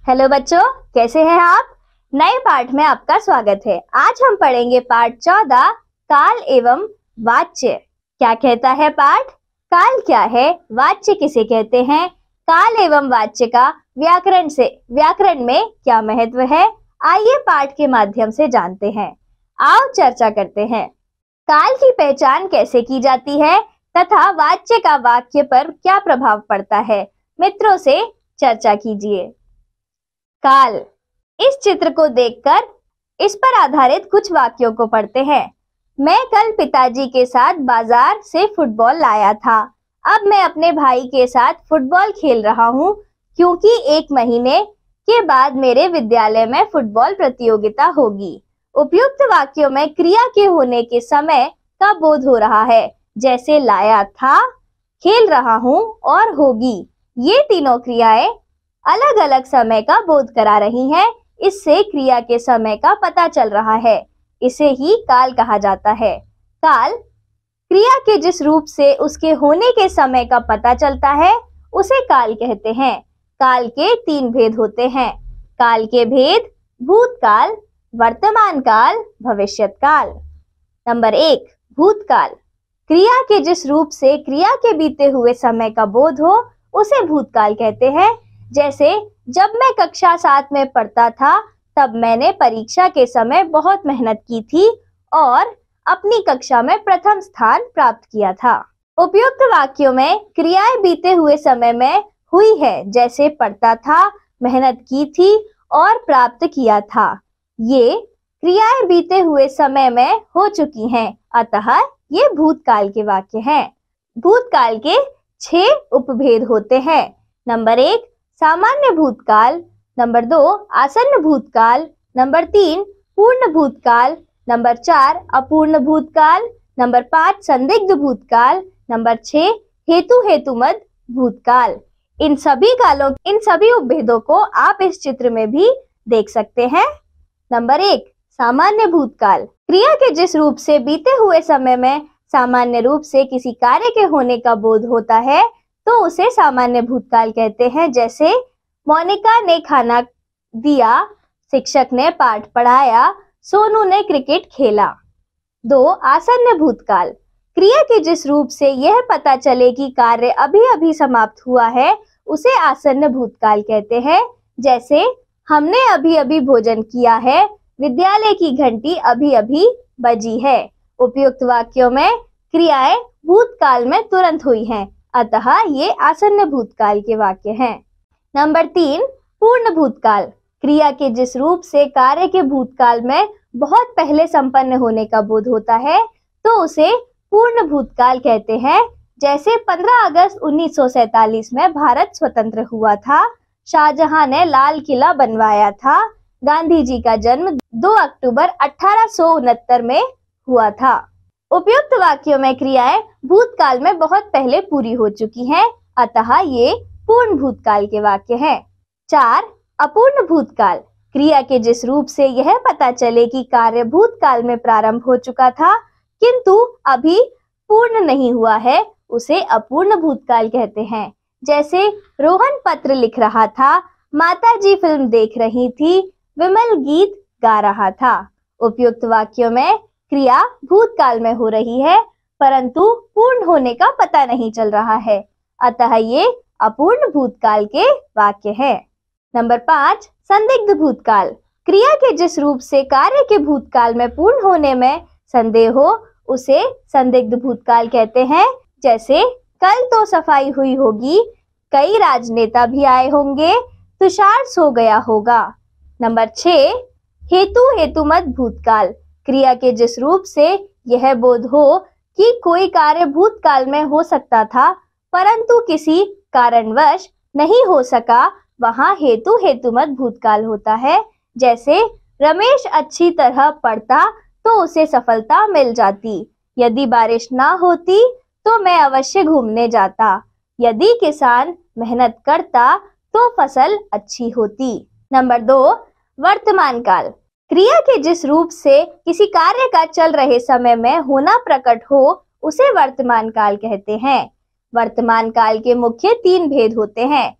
Hello बच्चों, कैसे हैं आप। नए पाठ में आपका स्वागत है। आज हम पढ़ेंगे पाठ 14 काल एवं वाच्य। क्या कहता है पाठ? काल क्या है, वाच्य किसे कहते हैं, काल एवं वाच्य का व्याकरण में क्या महत्व है, आइए पाठ के माध्यम से जानते हैं। आओ चर्चा करते हैं। काल की पहचान कैसे की जाती है तथा वाच्य का वाक्य पर क्या प्रभाव पड़ता है, मित्रों से चर्चा कीजिए। काल, इस चित्र को देखकर इस पर आधारित कुछ वाक्यों को पढ़ते हैं। मैं कल पिताजी के साथ बाजार से फुटबॉल लाया था। अब मैं अपने भाई के साथ फुटबॉल खेल रहा हूँ क्योंकि 1 महीने के बाद मेरे विद्यालय में फुटबॉल प्रतियोगिता होगी। उपयुक्त वाक्यों में क्रिया के होने के समय का बोध हो रहा है, जैसे लाया था, खेल रहा हूँ और होगी। ये तीनों क्रियाएं अलग अलग समय का बोध करा रही हैं। इससे क्रिया के समय का पता चल रहा है। इसे ही काल कहा जाता है। काल, क्रिया के जिस रूप से उसके होने के समय का पता चलता है उसे काल कहते हैं। काल के 3 भेद होते हैं। काल के भेद: भूतकाल, वर्तमान काल, भविष्यत काल। नंबर 1, भूतकाल। क्रिया के जिस रूप से क्रिया के बीते हुए समय का बोध हो उसे भूतकाल कहते हैं। जैसे, जब मैं कक्षा 7 में पढ़ता था तब मैंने परीक्षा के समय बहुत मेहनत की थी और अपनी कक्षा में प्रथम स्थान प्राप्त किया था। उपयुक्त वाक्यों में क्रियाएं बीते हुए समय में हुई है, जैसे पढ़ता था, मेहनत की थी और प्राप्त किया था। ये क्रियाएं बीते हुए समय में हो चुकी हैं, अतः ये भूतकाल के वाक्य हैं। भूतकाल के 6 उपभेद होते हैं। नंबर 1, सामान्य भूतकाल। नंबर 2, आसन्न भूतकाल। नंबर 3, पूर्ण भूतकाल। नंबर 4, अपूर्ण भूतकाल। नंबर 5, संदिग्ध भूतकाल। नंबर 6, हेतुमद भूतकाल। इन सभी उपभेदों को आप इस चित्र में भी देख सकते हैं। नंबर 1, सामान्य भूतकाल। क्रिया के जिस रूप से बीते हुए समय में सामान्य रूप से किसी कार्य के होने का बोध होता है तो उसे सामान्य भूतकाल कहते हैं। जैसे, मोनिका ने खाना दिया, शिक्षक ने पाठ पढ़ाया, सोनू ने क्रिकेट खेला। 2, आसन्न भूतकाल। क्रिया के जिस रूप से यह पता चले कि कार्य अभी अभी समाप्त हुआ है उसे आसन्न भूतकाल कहते हैं। जैसे, हमने अभी अभी भोजन किया है, विद्यालय की घंटी अभी अभी बजी है। उपयुक्त वाक्यों में क्रियाएं भूतकाल में तुरंत हुई हैं, अतः ये आसन्न भूतकाल के वाक्य हैं। नंबर 3, पूर्ण भूतकाल। क्रिया के जिस रूप से कार्य के भूतकाल में बहुत पहले संपन्न होने का बोध होता है तो उसे पूर्ण भूतकाल कहते हैं। जैसे, 15 अगस्त 1947 में भारत स्वतंत्र हुआ था, शाहजहां ने लाल किला बनवाया था, गांधी जी का जन्म 2 अक्टूबर 1869 में हुआ था। उपयुक्त वाक्यों में क्रियाएं भूतकाल में बहुत पहले पूरी हो चुकी हैं, अतः ये पूर्ण भूतकाल के वाक्य हैं। 4, अपूर्ण भूतकाल। क्रिया के जिस रूप से यह पता चले कि कार्य भूतकाल में प्रारंभ हो चुका था किंतु अभी पूर्ण नहीं हुआ है उसे अपूर्ण भूतकाल कहते हैं। जैसे, रोहन पत्र लिख रहा था, माताजी फिल्म देख रही थी, विमल गीत गा रहा था। उपयुक्त वाक्यों में क्रिया भूतकाल में हो रही है परंतु पूर्ण होने का पता नहीं चल रहा है, अतः ये अपूर्ण भूतकाल के वाक्य है। नंबर 5, संदिग्ध भूतकाल। क्रिया के जिस रूप से कार्य के भूतकाल में पूर्ण होने में संदेह हो उसे संदिग्ध भूतकाल कहते हैं। जैसे, कल तो सफाई हुई होगी, कई राजनेता भी आए होंगे, तुषार सो गया होगा। नंबर 6, हेतुमद भूतकाल। क्रिया के जिस रूप से यह बोध हो कि कोई कार्य भूतकाल में हो सकता था परंतु किसी कारणवश नहीं हो सका, वहां हेतुमद भूतकाल होता है। जैसे, रमेश अच्छी तरह पढ़ता तो उसे सफलता मिल जाती, यदि बारिश ना होती तो मैं अवश्य घूमने जाता, यदि किसान मेहनत करता तो फसल अच्छी होती। नंबर 2, वर्तमान काल। क्रिया के जिस रूप से किसी कार्य का चल रहे समय में होना प्रकट हो उसे वर्तमान काल कहते हैं। वर्तमान काल के मुख्य 3 भेद होते हैं।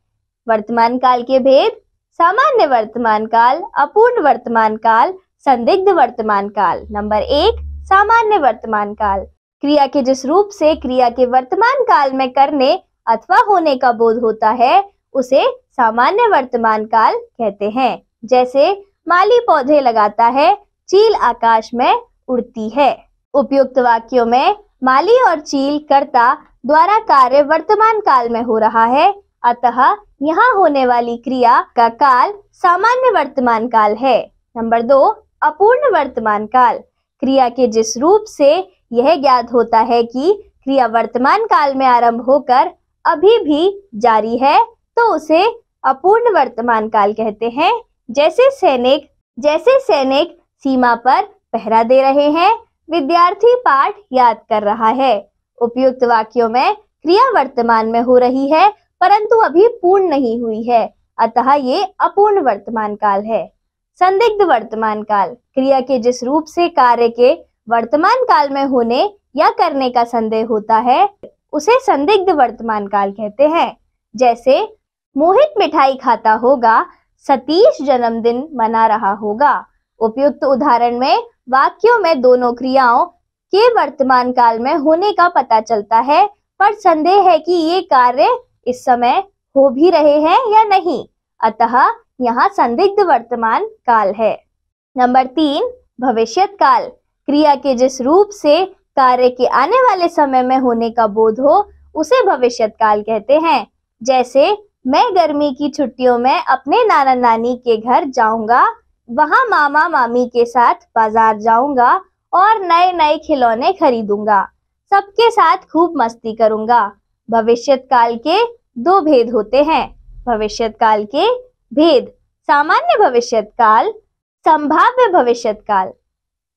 वर्तमान काल के भेद: सामान्य वर्तमान काल, अपूर्ण वर्तमान काल, संदिग्ध वर्तमान काल। नंबर 1 सामान्य वर्तमान काल। क्रिया के जिस रूप से क्रिया के वर्तमान काल में करने अथवा होने का बोध होता है उसे सामान्य वर्तमान काल कहते हैं। जैसे माली पौधे लगाता है, चील आकाश में उड़ती है। उपयुक्त वाक्यों में माली और चील कर्ता द्वारा कार्य वर्तमान काल में हो रहा है, अतः यहाँ होने वाली क्रिया का काल सामान्य वर्तमान काल है। नंबर 2 अपूर्ण वर्तमान काल। क्रिया के जिस रूप से यह ज्ञात होता है कि क्रिया वर्तमान काल में आरंभ होकर अभी भी जारी है तो उसे अपूर्ण वर्तमान काल कहते हैं। जैसे सैनिक सीमा पर पहरा दे रहे हैं, विद्यार्थी पाठ याद कर रहा है। उपयुक्त वाक्यों में क्रिया वर्तमान में हो रही है परंतु अभी पूर्ण नहीं हुई है, अतः ये अपूर्ण वर्तमान काल है। संदिग्ध वर्तमान काल। क्रिया के जिस रूप से कार्य के वर्तमान काल में होने या करने का संदेह होता है उसे संदिग्ध वर्तमान काल कहते हैं। जैसे मोहित मिठाई खाता होगा, सतीश जन्मदिन मना रहा होगा। उपयुक्त उदाहरण में वाक्यों में दोनों क्रियाओं के वर्तमान काल में होने का पता चलता है पर संदेह है कि ये कार्य इस समय हो भी रहे हैं या नहीं, अतः यहाँ संदिग्ध वर्तमान काल है। नंबर 3 भविष्यत काल। क्रिया के जिस रूप से कार्य के आने वाले समय में होने का बोध हो उसे भविष्यत काल कहते हैं। जैसे मैं गर्मी की छुट्टियों में अपने नाना नानी के घर जाऊंगा, वहां मामा मामी के साथ बाजार जाऊंगा और नए नए खिलौने खरीदूंगा, सबके साथ खूब मस्ती करूंगा। भविष्यत काल के 2 भेद होते हैं। भविष्यत काल के भेद: सामान्य भविष्यत काल, संभाव्य भविष्यत काल।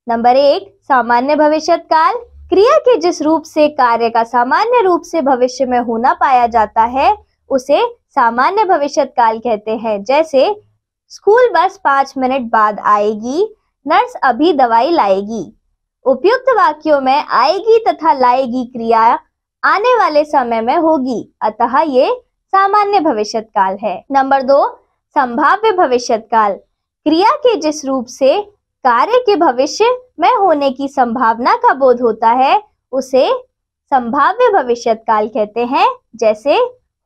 नंबर 1 सामान्य भविष्यत काल। क्रिया के जिस रूप से कार्य का सामान्य रूप से भविष्य में होना पाया जाता है उसे सामान्य भविष्यत काल कहते हैं। जैसे स्कूल बस 5 मिनट बाद आएगी, नर्स अभी दवाई लाएगी। उपयुक्त वाक्यों में आएगी तथा लाएगी क्रिया आने वाले समय में होगी, अतः ये सामान्य भविष्यत काल है। नंबर 2 संभाव्य भविष्यत काल। क्रिया के जिस रूप से कार्य के भविष्य में होने की संभावना का बोध होता है उसे संभाव्य भविष्यत काल कहते हैं। जैसे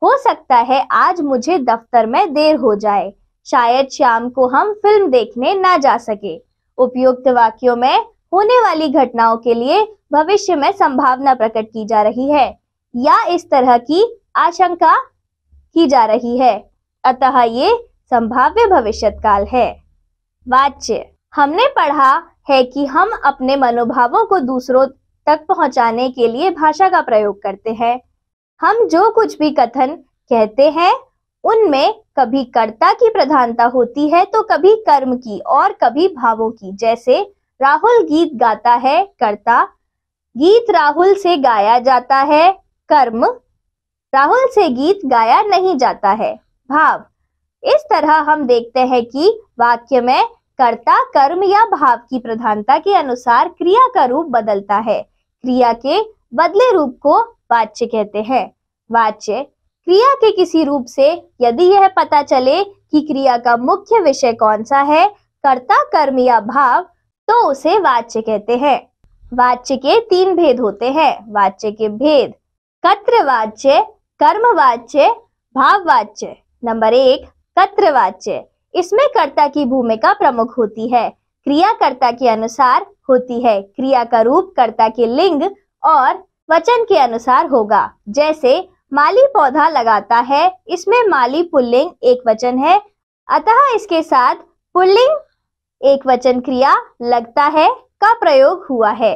हो सकता है आज मुझे दफ्तर में देर हो जाए, शायद शाम को हम फिल्म देखने ना जा सके। उपयुक्त वाक्यों में होने वाली घटनाओं के लिए भविष्य में संभावना प्रकट की जा रही है या इस तरह की आशंका की जा रही है, अतः ये संभाव्य भविष्यत काल है। वाच्य। हमने पढ़ा है कि हम अपने मनोभावों को दूसरों तक पहुंचाने के लिए भाषा का प्रयोग करते हैं। हम जो कुछ भी कथन कहते हैं उनमें कभी कर्ता की प्रधानता होती है तो कभी कर्म की और कभी भावों की। जैसे राहुल गीत गाता है, कर्ता। गीत राहुल से गाया जाता है, कर्म। राहुल से गीत गाया नहीं जाता है, भाव। इस तरह हम देखते हैं कि वाक्य में कर्ता, कर्म या भाव की प्रधानता के अनुसार क्रिया का रूप बदलता है। क्रिया के बदले रूप को वाच्य कहते हैं। वाच्य क्रिया के किसी रूप से यदि यह पता चले कि क्रिया का मुख्य विषय कौन सा है, कर्ता, कर्म या भाव, तो उसे वाच्य कहते हैं। वाच्य के 3 भेद होते हैं। वाच्य के भेद: कर्तृवाच्य, कर्मवाच्य, भाववाच्य। नंबर 1 कर्तृवाच्य। इसमें कर्ता की भूमिका प्रमुख होती है, क्रिया कर्ता के अनुसार होती है। क्रिया का रूप कर्ता के लिंग और वचन के अनुसार होगा। जैसे माली पौधा लगाता है, इसमें माली पुल्लिंग एक वचन है, अतः इसके साथ पुल्लिंग एक वचन क्रिया लगता है का प्रयोग हुआ है।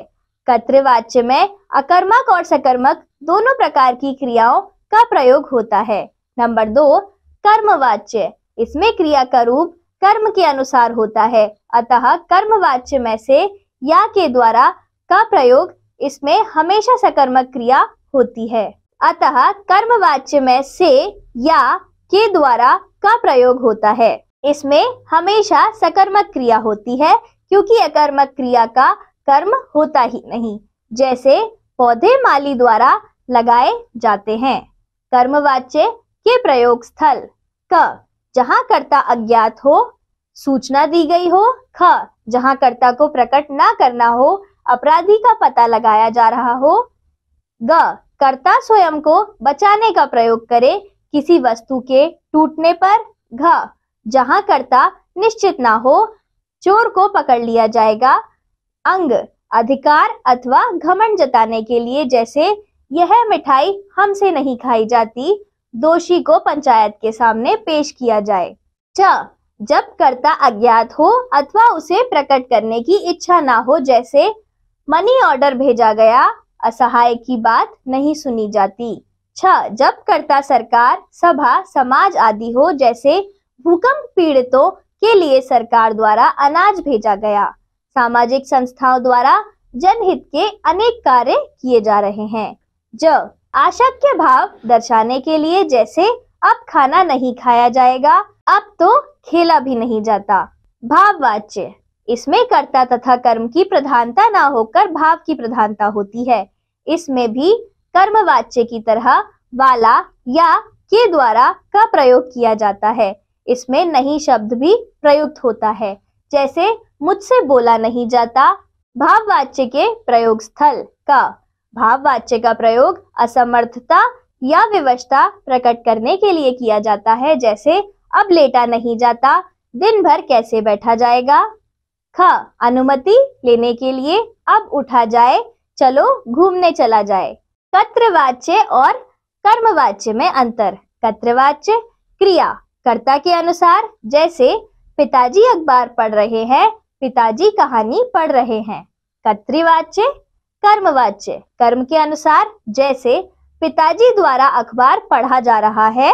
कर्तृवाच्य में अकर्मक और सकर्मक दोनों प्रकार की क्रियाओं का प्रयोग होता है। नंबर 2 कर्मवाच्य। इसमें क्रिया का रूप कर्म के अनुसार होता है, अतः कर्मवाच्य में से या के द्वारा का प्रयोग इसमें हमेशा सकर्मक क्रिया होती है, अतः कर्मवाच्य में से या के द्वारा का प्रयोग होता है। इसमें हमेशा सकर्मक क्रिया होती है क्योंकि अकर्मक क्रिया का कर्म होता ही नहीं। जैसे पौधे माली द्वारा लगाए जाते हैं। कर्मवाच्य के प्रयोग स्थल: क, जहां कर्ता अज्ञात हो, सूचना दी गई हो। ख, जहां कर्ता को प्रकट ना करना हो, अपराधी का पता लगाया जा रहा हो। ग, कर्ता स्वयं को बचाने का प्रयोग करे किसी वस्तु के टूटने पर। घ, जहां कर्ता निश्चित ना हो, चोर को पकड़ लिया जाएगा। अंग, अधिकार अथवा घमंड जताने के लिए, जैसे यह मिठाई हमसे नहीं खाई जाती, दोषी को पंचायत के सामने पेश किया जाए। च, जब कर्ता अज्ञात हो अथवा उसे प्रकट करने की इच्छा ना हो, जैसे मनी ऑर्डर भेजा गया, असहाय की बात नहीं सुनी जाती। छ, जब कर्ता सरकार, सभा, समाज आदि हो, जैसे भूकंप पीड़ितों के लिए सरकार द्वारा अनाज भेजा गया, सामाजिक संस्थाओं द्वारा जनहित के अनेक कार्य किए जा रहे हैं। ज, आशक्य भाव दर्शाने के लिए, जैसे अब खाना नहीं खाया जाएगा, अब तो खेला भी नहीं जाता। भाववाच्य, इसमें कर्ता तथा कर्म की प्रधानता ना होकर भाव की प्रधानता होती है। इसमें भी कर्मवाच्य की तरह वाला या के द्वारा का प्रयोग किया जाता है। इसमें नहीं शब्द भी प्रयुक्त होता है, जैसे मुझसे बोला नहीं जाता। भाववाच्य के प्रयोग स्थल का, भाववाच्य का प्रयोग असमर्थता या विवशता प्रकट करने के लिए किया जाता है, जैसे अब लेटा नहीं जाता, दिन भर कैसे बैठा जाएगा। ख, अनुमति लेने के लिए, अब उठा जाए, चलो घूमने चला जाए। कर्तृवाच्य और कर्मवाच्य में अंतर। कर्तृवाच्य क्रिया, कर्ता के अनुसार, जैसे पिताजी अखबार पढ़ रहे हैं, पिताजी कहानी पढ़ रहे हैं। कर्तृवाच्य कर्मवाच्य, कर्म के अनुसार, जैसे पिताजी द्वारा अखबार पढ़ा जा रहा है,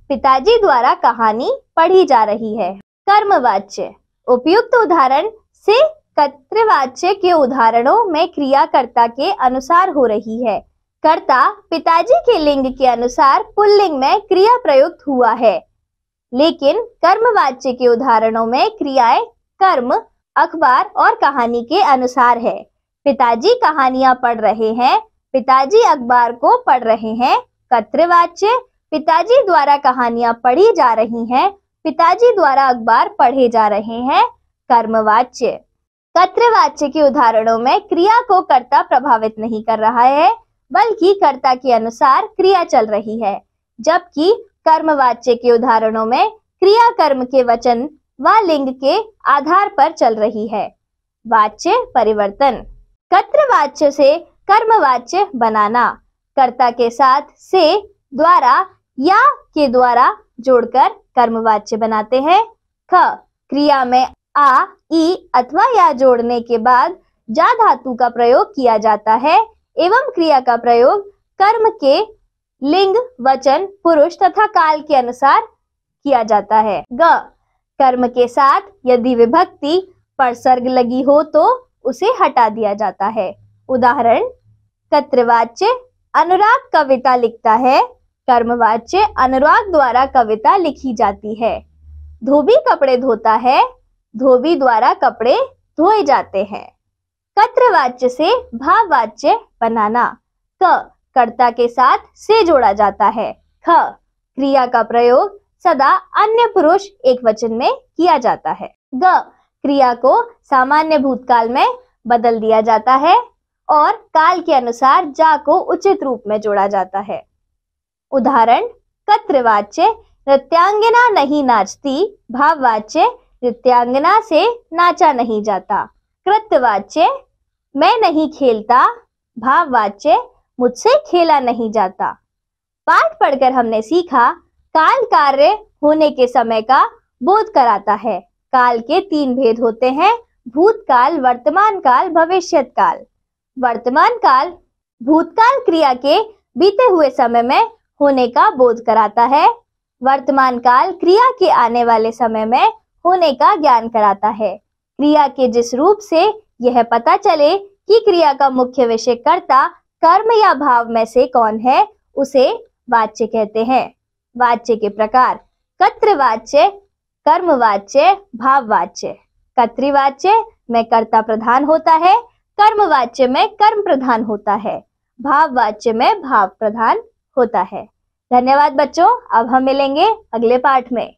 पिताजी द्वारा कहानी पढ़ी जा रही है। कर्मवाच्य, उपयुक्त उदाहरण से कर्तृवाच्य के उदाहरणों में क्रिया कर्ता के अनुसार हो रही है। कर्ता पिताजी के लिंग के अनुसार पुल्लिंग में क्रिया प्रयुक्त हुआ है, लेकिन कर्मवाच्य के उदाहरणों में क्रियाएं कर्म, अखबार और कहानी के अनुसार है। पिताजी कहानियां पढ़ रहे हैं, पिताजी अखबार को पढ़ रहे हैं। कर्तृवाच्य, पिताजी द्वारा कहानियां पढ़ी जा रही हैं, पिताजी द्वारा अखबार पढ़े जा रहे हैं। कर्मवाच्य, कर्तृवाच्य के उदाहरणों में क्रिया को कर्ता प्रभावित नहीं कर रहा है, बल्कि कर्ता के अनुसार क्रिया चल रही है, जबकि कर्मवाच्य के उदाहरणों में क्रिया कर्म के वचन व लिंग के आधार पर चल रही है। वाच्य परिवर्तन, कर्तृवाच्य से कर्मवाच्य बनाना, कर्ता के साथ से, द्वारा या के द्वारा जोड़कर कर्मवाच्य बनाते हैं। ख, क्रिया में आ, ई अथवा या जोड़ने के बाद जा धातु का प्रयोग किया जाता है एवं क्रिया का प्रयोग कर्म के लिंग, वचन, पुरुष तथा काल के अनुसार किया जाता है। ग, कर्म के साथ यदि विभक्ति परसर्ग लगी हो तो उसे हटा दिया जाता है। उदाहरण, कर्तृवाच्य अनुराग कविता लिखता है, कर्मवाच्य अनुराग द्वारा कविता लिखी जाती है। धोबी कपड़े धोता है, धोबी द्वारा कपड़े धोए जाते हैं। कर्तृवाच्य से भाववाच्य बनाना। क, कर्ता के साथ से जोड़ा जाता है। ख, क्रिया का प्रयोग सदा अन्य पुरुष एक वचन में किया जाता है। ग, क्रिया को सामान्य भूतकाल में बदल दिया जाता है और काल के अनुसार जा को उचित रूप में जोड़ा जाता है। उदाहरण, कर्तृवाच्य नृत्यांगना नहीं नाचती, भाववाच्य नृत्यांगना से नाचा नहीं जाता। कृतवाच्य मैं नहीं खेलता, भाववाच्य मुझसे खेला नहीं जाता। पाठ पढ़कर हमने सीखा, काल कार्य होने के समय का बोध कराता है। काल के 3 भेद होते हैं, भूतकाल, वर्तमान काल, भविष्यत काल। वर्तमान काल भूतकाल क्रिया के बीते हुए समय में होने का बोध कराता है। वर्तमान काल क्रिया के आने वाले समय में होने का ज्ञान कराता है। क्रिया के जिस रूप से यह पता चले कि क्रिया का मुख्य विषय कर्ता, कर्म या भाव में से कौन है, उसे वाच्य कहते हैं। वाच्य के प्रकार: कर्तृवाच्य, कर्मवाच्य, भाववाच्य। कर्तृवाच्य में कर्ता प्रधान होता है, कर्मवाच्य में कर्म प्रधान होता है, भाववाच्य में भाव प्रधान होता है। धन्यवाद बच्चों, अब हम मिलेंगे अगले पाठ में।